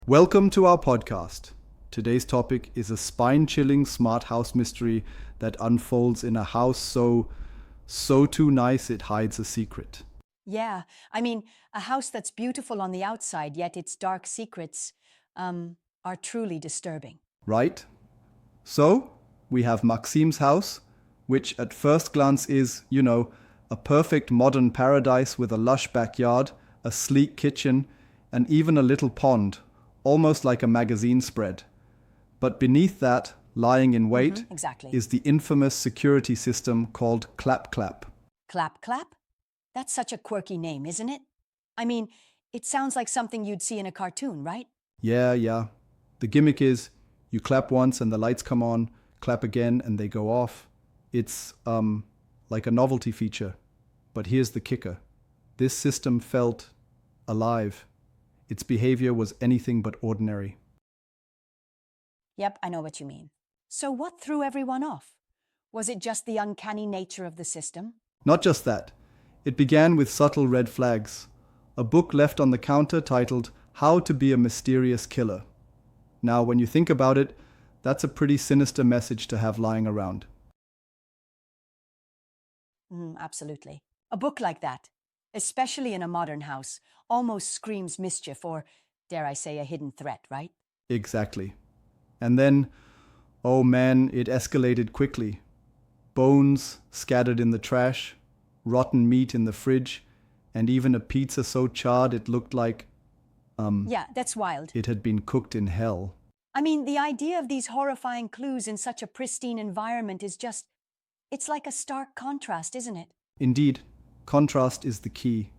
Welcome to our podcast. Today's topic is a spine-chilling smart house mystery that unfolds in a house so too nice it hides a secret. Yeah, a house that's beautiful on the outside, yet its dark secrets are truly disturbing. Right? So, we have Maxim's house, which at first glance is, a perfect modern paradise with a lush backyard, a sleek kitchen, and even a little pond, almost like a magazine spread. But beneath that, lying in wait, Exactly. is the infamous security system called Clap Clap. Clap Clap? That's such a quirky name, isn't it? I mean, it sounds like something you'd see in a cartoon, right? Yeah. The gimmick is you clap once and the lights come on, clap again and they go off. It's like a novelty feature. But here's the kicker. This system felt alive. Its behavior was anything but ordinary. Yep, I know what you mean. So what threw everyone off? Was it just the uncanny nature of the system? Not just that. It began with subtle red flags. A book left on the counter titled How to Be a Mysterious Killer. Now, when you think about it, that's a pretty sinister message to have lying around. Absolutely. A book like that, especially in a modern house, almost screams mischief or, dare I say, a hidden threat, right? Exactly. And then, oh man, it escalated quickly. Bones scattered in the trash, rotten meat in the fridge, and even a pizza so charred it looked like Yeah, that's wild. it had been cooked in hell. The idea of these horrifying clues in such a pristine environment is just, it's like a stark contrast, isn't it? Indeed, contrast is the key.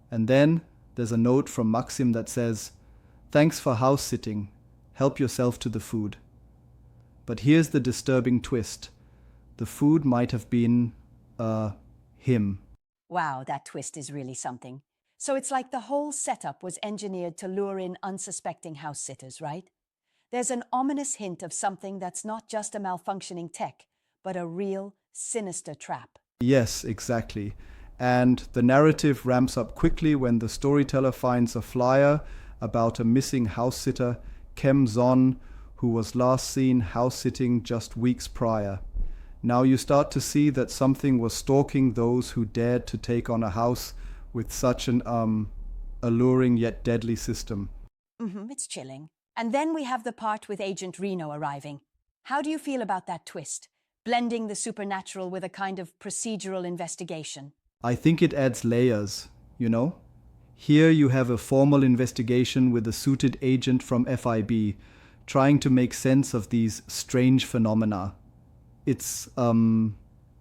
And then there's a note from Maxim that says, "Thanks for house sitting. Help yourself to the food." But here's the disturbing twist. The food might have been, him. Wow, that twist is really something. So it's like the whole setup was engineered to lure in unsuspecting house sitters, right? There's an ominous hint of something that's not just a malfunctioning tech, but a real, sinister trap. Yes, exactly. And the narrative ramps up quickly when the storyteller finds a flyer about a missing house sitter, Kem Zon, who was last seen house sitting just weeks prior. Now you start to see that something was stalking those who dared to take on a house with such an alluring yet deadly system. It's chilling. And then we have the part with Agent Reno arriving. How do you feel about that twist? Blending the supernatural with a kind of procedural investigation. I think it adds layers, you know? Here you have a formal investigation with a suited agent from FIB, trying to make sense of these strange phenomena. It's,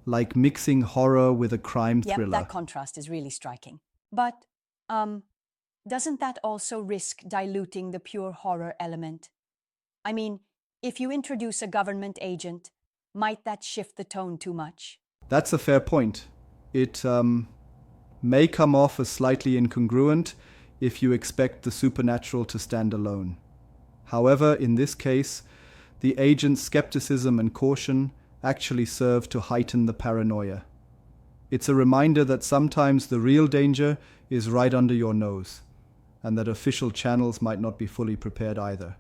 like mixing horror with a crime Yep, thriller. that contrast is really striking. But, doesn't that also risk diluting the pure horror element? If you introduce a government agent, might that shift the tone too much? That's a fair point. It may come off as slightly incongruent if you expect the supernatural to stand alone. However, in this case, the agent's skepticism and caution actually serve to heighten the paranoia. It's a reminder that sometimes the real danger is right under your nose, and that official channels might not be fully prepared either.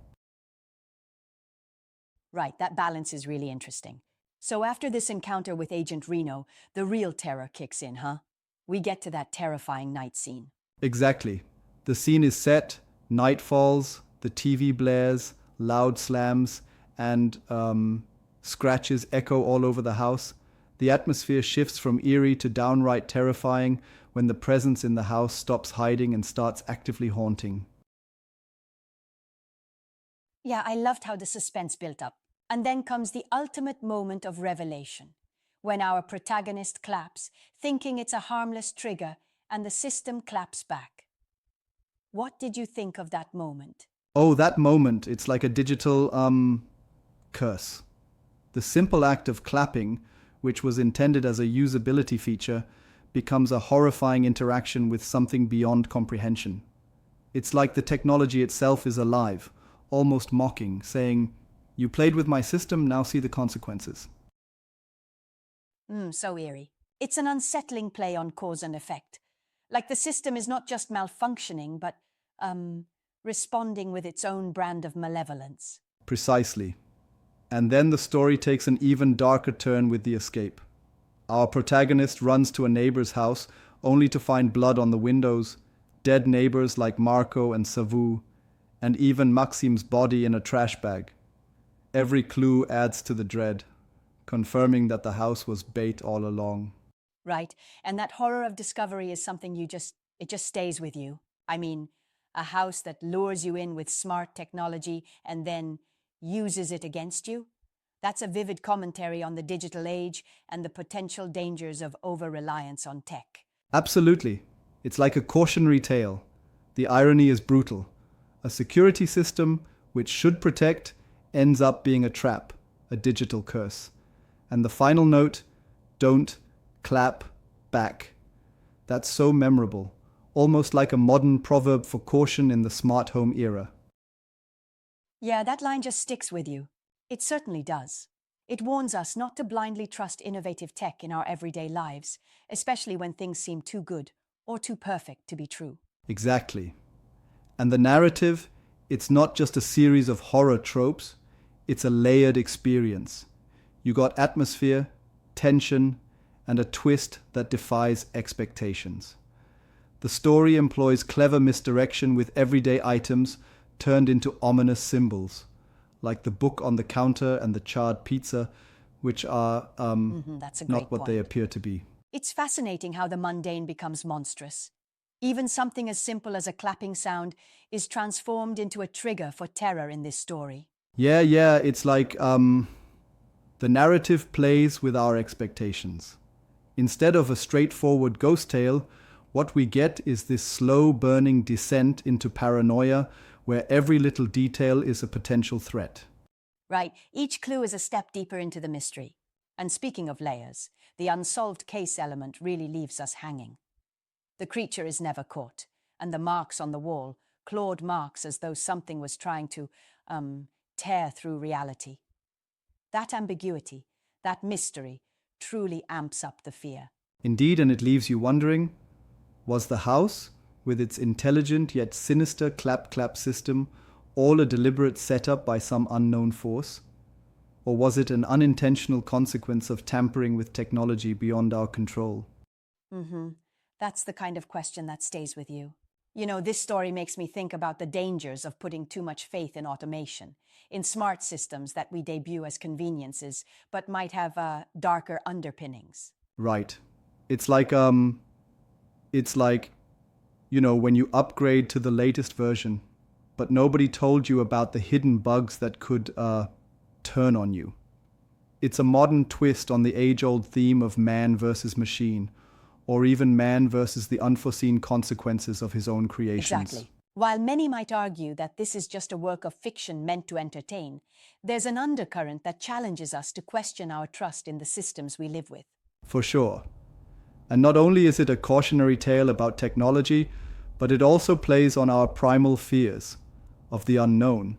Right, that balance is really interesting. So after this encounter with Agent Reno, the real terror kicks in, huh? We get to that terrifying night scene. Exactly. The scene is set, night falls, the TV blares, loud slams, and scratches echo all over the house. The atmosphere shifts from eerie to downright terrifying when the presence in the house stops hiding and starts actively haunting. Yeah, I loved how the suspense built up. And then comes the ultimate moment of revelation, when our protagonist claps, thinking it's a harmless trigger, and the system claps back. What did you think of that moment? Oh, that moment, it's like a digital, curse. The simple act of clapping, which was intended as a usability feature, becomes a horrifying interaction with something beyond comprehension. It's like the technology itself is alive, almost mocking, saying, "You played with my system, now see the consequences." So eerie. It's an unsettling play on cause and effect. Like the system is not just malfunctioning, but responding with its own brand of malevolence. Precisely. And then the story takes an even darker turn with the escape. Our protagonist runs to a neighbor's house only to find blood on the windows, dead neighbors like Marco and Savu, and even Maxim's body in a trash bag. Every clue adds to the dread, confirming that the house was bait all along. Right, and that horror of discovery is something it just stays with you. I mean, a house that lures you in with smart technology and then uses it against you. That's a vivid commentary on the digital age and the potential dangers of over-reliance on tech. Absolutely. It's like a cautionary tale. The irony is brutal. A security system which should protect ends up being a trap, a digital curse. And the final note, don't clap back. That's so memorable, almost like a modern proverb for caution in the smart home era. Yeah, that line just sticks with you. It certainly does. It warns us not to blindly trust innovative tech in our everyday lives, especially when things seem too good or too perfect to be true. Exactly. And the narrative, it's not just a series of horror tropes, it's a layered experience. You got atmosphere, tension, and a twist that defies expectations. The story employs clever misdirection with everyday items turned into ominous symbols, like the book on the counter and the charred pizza, which are That's a great not what point. they appear to be. It's fascinating how the mundane becomes monstrous. Even something as simple as a clapping sound is transformed into a trigger for terror in this story. Yeah, it's like the narrative plays with our expectations. Instead of a straightforward ghost tale, what we get is this slow-burning descent into paranoia where every little detail is a potential threat. Right, each clue is a step deeper into the mystery. And speaking of layers, the unsolved case element really leaves us hanging. The creature is never caught, and the marks on the wall, clawed marks as though something was trying to, tear through reality. That ambiguity, that mystery, truly amps up the fear. Indeed, and it leaves you wondering, was the house, with its intelligent yet sinister clap-clap system, all a deliberate setup by some unknown force? Or was it an unintentional consequence of tampering with technology beyond our control? That's the kind of question that stays with you. You know, this story makes me think about the dangers of putting too much faith in automation, in smart systems that we debut as conveniences, but might have darker underpinnings. Right. It's like, when you upgrade to the latest version, but nobody told you about the hidden bugs that could turn on you. It's a modern twist on the age-old theme of man versus machine, or even man versus the unforeseen consequences of his own creations. Exactly. While many might argue that this is just a work of fiction meant to entertain, there's an undercurrent that challenges us to question our trust in the systems we live with. For sure. And not only is it a cautionary tale about technology, but it also plays on our primal fears of the unknown,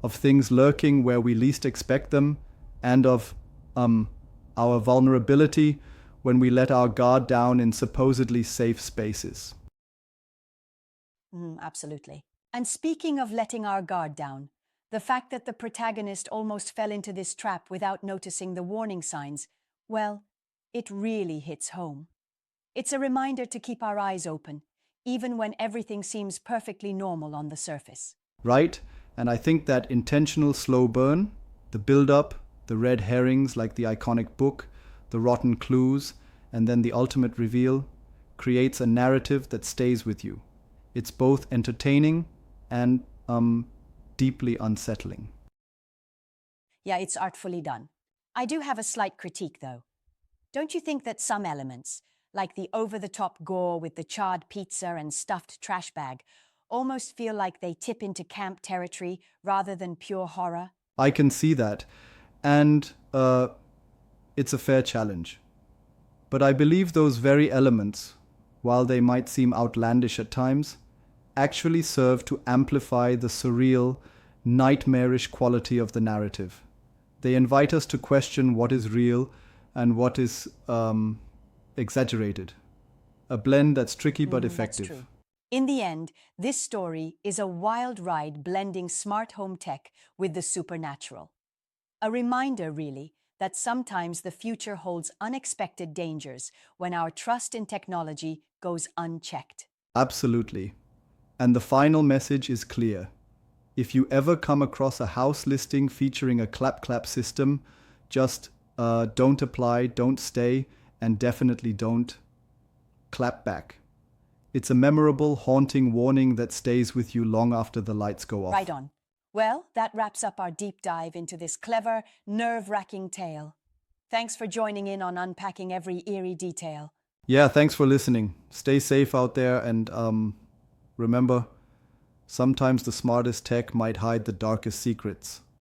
of things lurking where we least expect them, and of our vulnerability when we let our guard down in supposedly safe spaces. Absolutely. And speaking of letting our guard down, the fact that the protagonist almost fell into this trap without noticing the warning signs, well, it really hits home. It's a reminder to keep our eyes open, even when everything seems perfectly normal on the surface. Right? And I think that intentional slow burn, the build-up, the red herrings like the iconic book, the rotten clues, and then the ultimate reveal, creates a narrative that stays with you. It's both entertaining and deeply unsettling. Yeah, it's artfully done. I do have a slight critique, though. Don't you think that some elements, like the over-the-top gore with the charred pizza and stuffed trash bag, almost feel like they tip into camp territory rather than pure horror? I can see that, and it's a fair challenge. But I believe those very elements, while they might seem outlandish at times, actually serve to amplify the surreal, nightmarish quality of the narrative. They invite us to question what is real and what is exaggerated. A blend that's tricky but effective. That's true. In the end, this story is a wild ride blending smart home tech with the supernatural. A reminder, really, that sometimes the future holds unexpected dangers when our trust in technology goes unchecked. Absolutely. And the final message is clear. If you ever come across a house listing featuring a clap-clap system, just don't apply, don't stay, and definitely don't clap back. It's a memorable, haunting warning that stays with you long after the lights go off. Right on. Well, that wraps up our deep dive into this clever, nerve-wracking tale. Thanks for joining in on unpacking every eerie detail. Yeah, thanks for listening. Stay safe out there, and remember, sometimes the smartest tech might hide the darkest secrets.